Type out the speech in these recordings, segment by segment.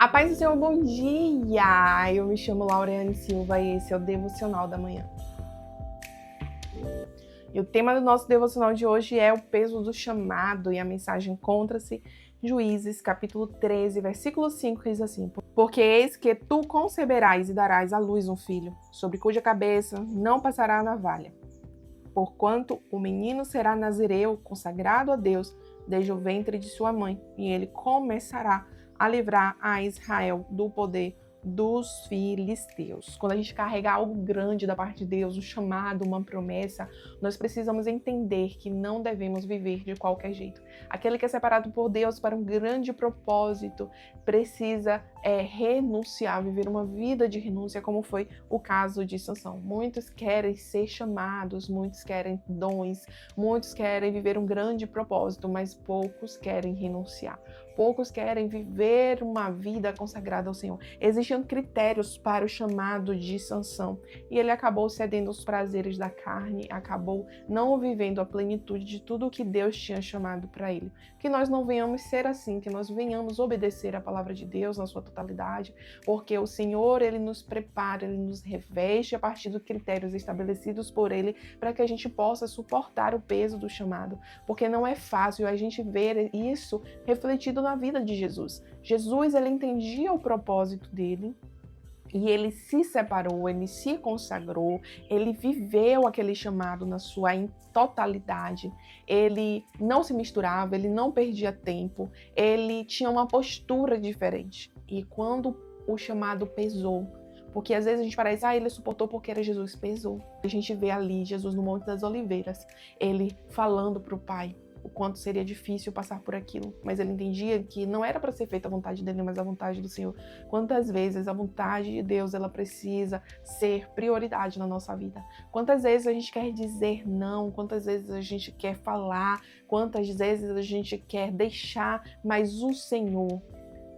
A paz do Senhor, bom dia! Eu me chamo Laureane Silva e esse é o Devocional da Manhã. E o tema do nosso devocional de hoje é o peso do chamado, e a mensagem encontra-se em Juízes, capítulo 13, versículo 5, que diz assim: Porque eis que tu conceberás e darás à luz um filho, sobre cuja cabeça não passará a navalha. Porquanto o menino será nazireu, consagrado a Deus, desde o ventre de sua mãe, e ele começará a livrar a Israel do poder dos filisteus. Quando a gente carrega algo grande da parte de Deus, um chamado, uma promessa, nós precisamos entender que não devemos viver de qualquer jeito. Aquele que é separado por Deus para um grande propósito precisa renunciar, viver uma vida de renúncia, como foi o caso de Sansão. Muitos querem ser chamados, muitos querem dons, muitos querem viver um grande propósito, mas poucos querem renunciar. Poucos querem viver uma vida consagrada ao Senhor. Existiam critérios para o chamado de Sansão e ele acabou cedendo aos prazeres da carne, acabou não vivendo a plenitude de tudo o que Deus tinha chamado para ele. Que nós não venhamos ser assim, que nós venhamos obedecer a palavra de Deus na sua totalidade, porque o Senhor, ele nos prepara, ele nos reveste a partir dos critérios estabelecidos por ele para que a gente possa suportar o peso do chamado, porque não é fácil a gente ver isso refletido na vida de Jesus. Jesus, ele entendia o propósito dele e ele se separou, ele se consagrou, ele viveu aquele chamado na sua totalidade, ele não se misturava, ele não perdia tempo, ele tinha uma postura diferente. E quando o chamado pesou, porque às vezes a gente parece, ele suportou porque era Jesus, pesou. A gente vê ali Jesus no Monte das Oliveiras, ele falando para o Pai o quanto seria difícil passar por aquilo, mas ele entendia que não era para ser feita a vontade dele, mas a vontade do Senhor. Quantas vezes a vontade de Deus, ela precisa ser prioridade na nossa vida? Quantas vezes a gente quer dizer não, quantas vezes a gente quer falar, quantas vezes a gente quer deixar, mas o Senhor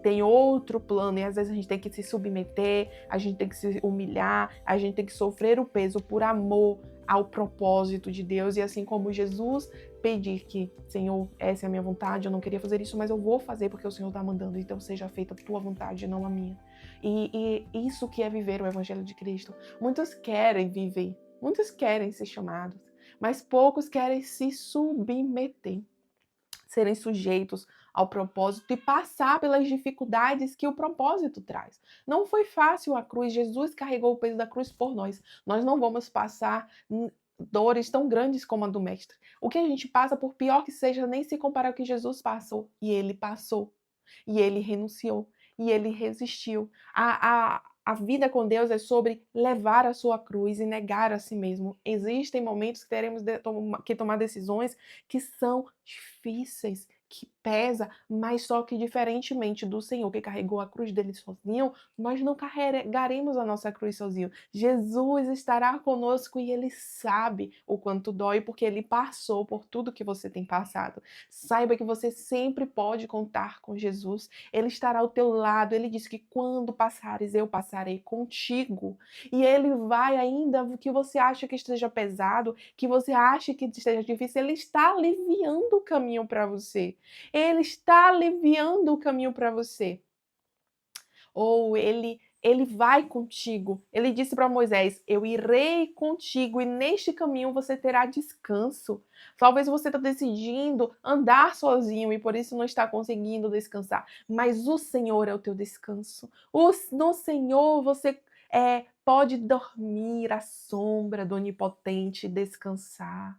tem outro plano, e às vezes a gente tem que se submeter, a gente tem que se humilhar, a gente tem que sofrer o peso por amor ao propósito de Deus, e assim como Jesus pedir que, Senhor, essa é a minha vontade, eu não queria fazer isso, mas eu vou fazer porque o Senhor está mandando, então seja feita a tua vontade, não a minha. E isso que é viver o Evangelho de Cristo. Muitos querem viver, muitos querem ser chamados, mas poucos querem se submeter, serem sujeitos ao propósito e passar pelas dificuldades que o propósito traz. Não foi fácil a cruz, Jesus carregou o peso da cruz por nós. Nós não vamos passar dores tão grandes como a do mestre. O que a gente passa, por pior que seja, nem se compara ao que Jesus passou. E ele passou, e ele renunciou, e ele resistiu. A vida com Deus é sobre levar a sua cruz e negar a si mesmo. Existem momentos que teremos que tomar decisões que são difíceis, que pesa, mas só que diferentemente do Senhor que carregou a cruz dele sozinho, nós não carregaremos a nossa cruz sozinho. Jesus estará conosco e ele sabe o quanto dói, porque ele passou por tudo que você tem passado. Saiba que você sempre pode contar com Jesus. Ele estará ao teu lado. Ele disse que quando passares, eu passarei contigo. E ele vai, ainda que você ache que esteja pesado, que você ache que esteja difícil, ele está aliviando o caminho para você. Ele está aliviando o caminho para você. Ou ele vai contigo. Ele disse para Moisés: eu irei contigo e neste caminho você terá descanso. Talvez você está decidindo andar sozinho e por isso não está conseguindo descansar. Mas o Senhor é o teu descanso. No Senhor você pode dormir à sombra do Onipotente, descansar.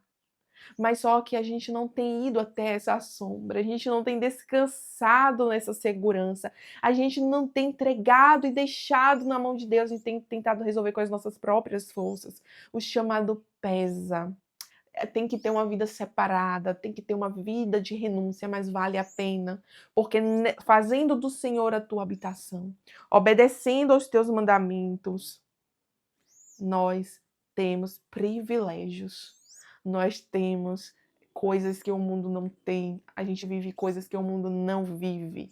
Mas só que a gente não tem ido até essa sombra, a gente não tem descansado nessa segurança, a gente não tem entregado e deixado na mão de Deus e tem tentado resolver com as nossas próprias forças. O chamado pesa. Tem que ter uma vida separada, tem que ter uma vida de renúncia, mas vale a pena, porque fazendo do Senhor a tua habitação, obedecendo aos teus mandamentos, nós temos privilégios. Nós temos coisas que o mundo não tem. A gente vive coisas que o mundo não vive.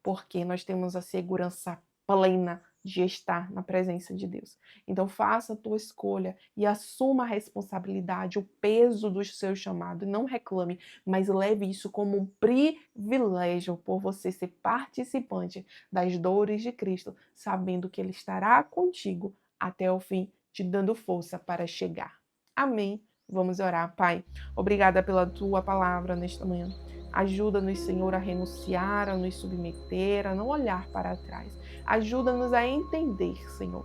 Porque nós temos a segurança plena de estar na presença de Deus. Então faça a tua escolha e assuma a responsabilidade, o peso do seu chamado. E não reclame, mas leve isso como um privilégio por você ser participante das dores de Cristo, sabendo que Ele estará contigo até o fim, te dando força para chegar. Amém. Vamos orar, Pai. Obrigada pela tua palavra nesta manhã. Ajuda-nos, Senhor, a renunciar, a nos submeter, a não olhar para trás. Ajuda-nos a entender, Senhor,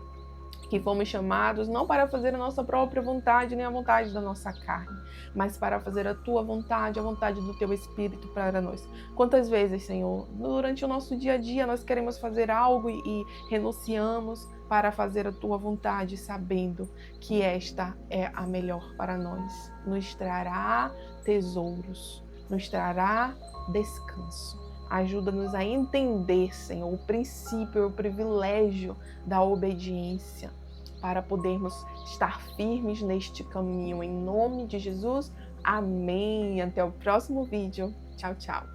que fomos chamados não para fazer a nossa própria vontade, nem a vontade da nossa carne, mas para fazer a tua vontade, a vontade do teu Espírito para nós. Quantas vezes, Senhor, durante o nosso dia a dia nós queremos fazer algo e renunciamos para fazer a tua vontade, sabendo que esta é a melhor para nós. Nos trará tesouros, nos trará descanso. Ajuda-nos a entender, Senhor, o princípio e o privilégio da obediência para podermos estar firmes neste caminho. Em nome de Jesus, amém. Até o próximo vídeo. Tchau, tchau.